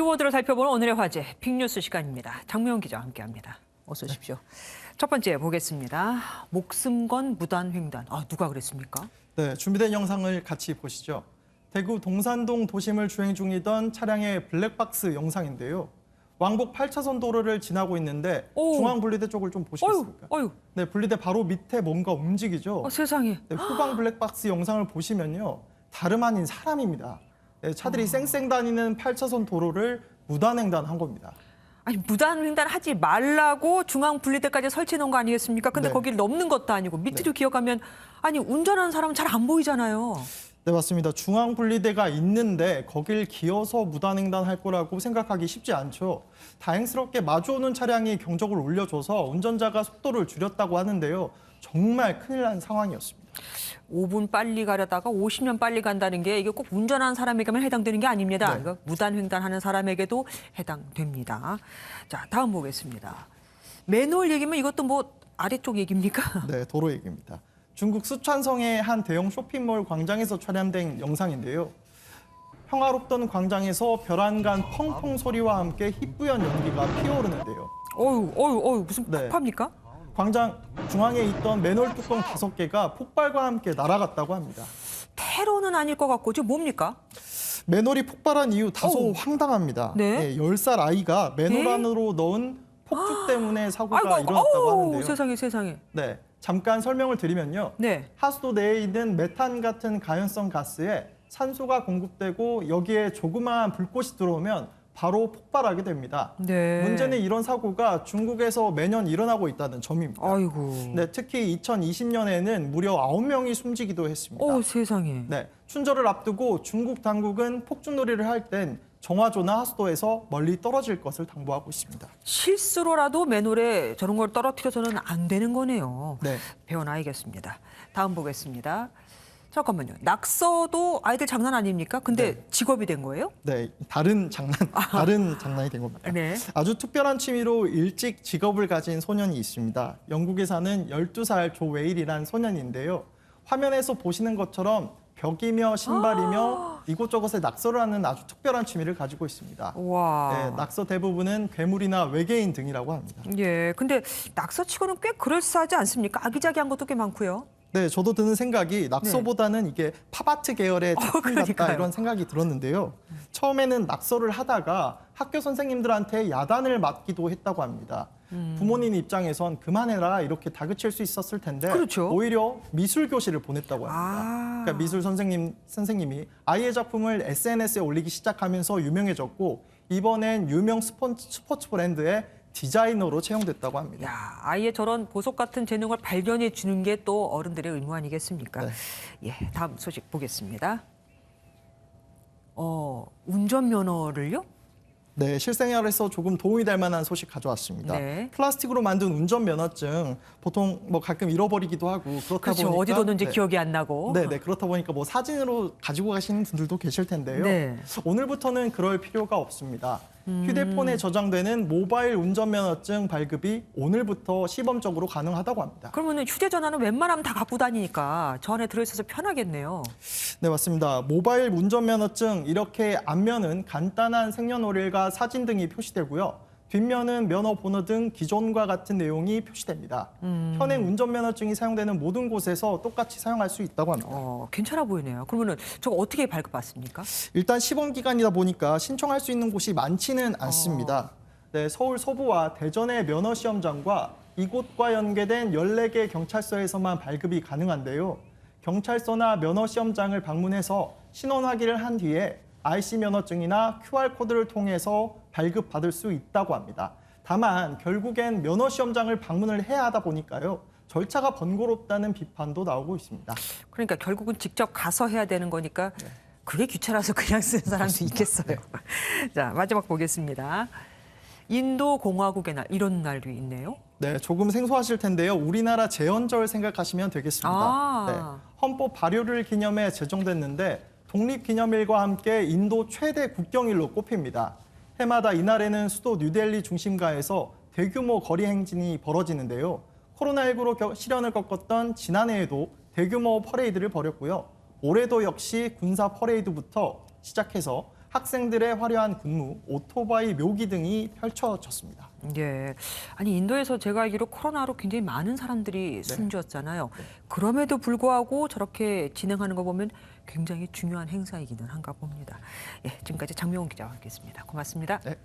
키워드를 살펴보는 오늘의 화제, 빅뉴스 시간입니다. 장명훈 기자와 함께합니다. 어서 오십시오. 첫 번째 보겠습니다. 목숨 건 무단횡단. 누가 그랬습니까? 네, 준비된 영상을 같이 보시죠. 대구 동산동 도심을 주행 중이던 차량의 블랙박스 영상인데요. 왕복 8차선 도로를 지나고 있는데 중앙분리대 쪽을 좀 보시겠습니까? 네, 분리대 바로 밑에 뭔가 움직이죠. 세상에. 네, 후방 블랙박스 영상을 보시면요. 다름 아닌 사람입니다. 네, 차들이 쌩쌩 다니는 8차선 도로를 무단횡단한 겁니다. 아니 무단횡단 하지 말라고 중앙분리대까지 설치해 놓은 거 아니겠습니까? 근데 네. 거기를 넘는 것도 아니고 밑으로 기어가면 아니 운전하는 사람은 잘 안 보이잖아요. 네, 맞습니다. 중앙분리대가 있는데 거길 기어서 무단횡단할 거라고 생각하기 쉽지 않죠. 다행스럽게 마주오는 차량이 경적을 울려줘서 운전자가 속도를 줄였다고 하는데요. 정말 큰일 난 상황이었습니다. 5분 빨리 가려다가 50년 빨리 간다는 게 이게 꼭 운전하는 사람에게만 해당되는 게 아닙니다. 네. 이거 무단횡단하는 사람에게도 해당됩니다. 자, 다음 보겠습니다. 맨홀 얘기면 이것도 뭐 아래쪽 얘기입니까? 네, 도로 얘기입니다. 중국 쓰촨성의 한 대형 쇼핑몰 광장에서 촬영된 영상인데요. 평화롭던 광장에서 벼랑간 펑펑 소리와 함께 희뿌연 연기가 피어오르는데요. 어휴, 무슨 네. 폭파입니까? 광장 중앙에 있던 맨홀 뚜껑 5개가 폭발과 함께 날아갔다고 합니다. 테러는 아닐 것 같고, 지금 뭡니까? 맨홀이 폭발한 이유 다소 어우. 황당합니다. 네? 10살 아이가 맨홀 네? 안으로 넣은 폭죽 때문에 사고가 일어났다고 하는데요. 세상에. 네, 잠깐 설명을 드리면요. 네. 하수도 내에 있는 메탄 같은 가연성 가스에 산소가 공급되고 여기에 조그마한 불꽃이 들어오면 바로 폭발하게 됩니다. 네. 문제는 이런 사고가 중국에서 매년 일어나고 있다는 점입니다. 아이고. 네, 특히 2020년에는 무려 9명이 숨지기도 했습니다. 세상에. 네, 춘절을 앞두고 중국 당국은 폭죽놀이를 할 땐 정화조나 하수도에서 멀리 떨어질 것을 당부하고 있습니다. 실수로라도 맨홀에 저런 걸 떨어뜨려서는 안 되는 거네요. 네. 배워놔야겠습니다. 다음 보겠습니다. 잠깐만요. 낙서도 아이들 장난 아닙니까? 근데 직업이 된 거예요? 네, 다른 장난이 된 겁니다. 네. 아주 특별한 취미로 일찍 직업을 가진 소년이 있습니다. 영국에 사는 12살 조웨일이란 소년인데요. 화면에서 보시는 것처럼 벽이며 신발이며 이곳저곳에 낙서를 하는 아주 특별한 취미를 가지고 있습니다. 와. 네, 낙서 대부분은 괴물이나 외계인 등이라고 합니다. 예. 근데 낙서치고는 꽤 그럴싸하지 않습니까? 아기자기한 것도 꽤 많고요. 네, 저도 드는 생각이 낙서보다는 이게 팝아트 계열의 작품 같다 그러니까요. 이런 생각이 들었는데요. 처음에는 낙서를 하다가 학교 선생님들한테 야단을 맞기도 했다고 합니다. 부모님 입장에선 그만해라 이렇게 다그칠 수 있었을 텐데 그렇죠. 오히려 미술 교실을 보냈다고 합니다. 그러니까 미술 선생님이 아이의 작품을 SNS에 올리기 시작하면서 유명해졌고 이번엔 유명 스포츠 브랜드의 디자이너로 채용됐다고 합니다. 야, 아이의 저런 보석 같은 재능을 발견해 주는 게 또 어른들의 의무 아니겠습니까? 네. 예, 다음 소식 보겠습니다. 운전면허를요? 네, 실생활에서 조금 도움이 될 만한 소식 가져왔습니다. 네. 플라스틱으로 만든 운전면허증 보통 뭐 가끔 잃어버리기도 하고 그렇다 그렇죠. 보니까 어디 뒀는지 기억이 안 나고. 네, 그렇다 보니까 뭐 사진으로 가지고 가시는 분들도 계실 텐데요. 네. 오늘부터는 그럴 필요가 없습니다. 휴대폰에 저장되는 모바일 운전면허증 발급이 오늘부터 시범적으로 가능하다고 합니다. 그러면 휴대전화는 웬만하면 다 갖고 다니니까 저 안에 들어있어서 편하겠네요. 네, 맞습니다. 모바일 운전면허증 이렇게 앞면은 간단한 생년월일과 사진 등이 표시되고요. 뒷면은 면허 번호 등 기존과 같은 내용이 표시됩니다. 현행 운전면허증이 사용되는 모든 곳에서 똑같이 사용할 수 있다고 합니다. 괜찮아 보이네요. 그러면은 저거 어떻게 발급받습니까? 일단 시범 기간이다 보니까 신청할 수 있는 곳이 많지는 않습니다. 네, 서울 서부와 대전의 면허 시험장과 이곳과 연계된 14개 경찰서에서만 발급이 가능한데요. 경찰서나 면허 시험장을 방문해서 신원 확인을 한 뒤에 IC 면허증이나 QR코드를 통해서 발급받을 수 있다고 합니다. 다만 결국엔 면허 시험장을 방문을 해야 하다 보니까요. 절차가 번거롭다는 비판도 나오고 있습니다. 그러니까 결국은 직접 가서 해야 되는 거니까 그게 귀찮아서 그냥 쓰는 사람도 있겠어요. 자, 마지막 보겠습니다. 인도 공화국의 날, 이런 날도 있네요. 네, 조금 생소하실 텐데요. 우리나라 제헌절 생각하시면 되겠습니다. 네, 헌법 발효를 기념해 제정됐는데 독립기념일과 함께 인도 최대 국경일로 꼽힙니다. 해마다 이날에는 수도 뉴델리 중심가에서 대규모 거리 행진이 벌어지는데요. 코로나19로 시련을 겪었던 지난해에도 대규모 퍼레이드를 벌였고요. 올해도 역시 군사 퍼레이드부터 시작해서 학생들의 화려한 군무, 오토바이 묘기 등이 펼쳐졌습니다. 예. 아니 인도에서 제가 알기로 코로나로 굉장히 많은 사람들이 숨졌잖아요. 그럼에도 불구하고 저렇게 진행하는 거 보면 굉장히 중요한 행사이기는 한가 봅니다. 예, 지금까지 장명훈 기자와 함께했습니다. 고맙습니다. 네.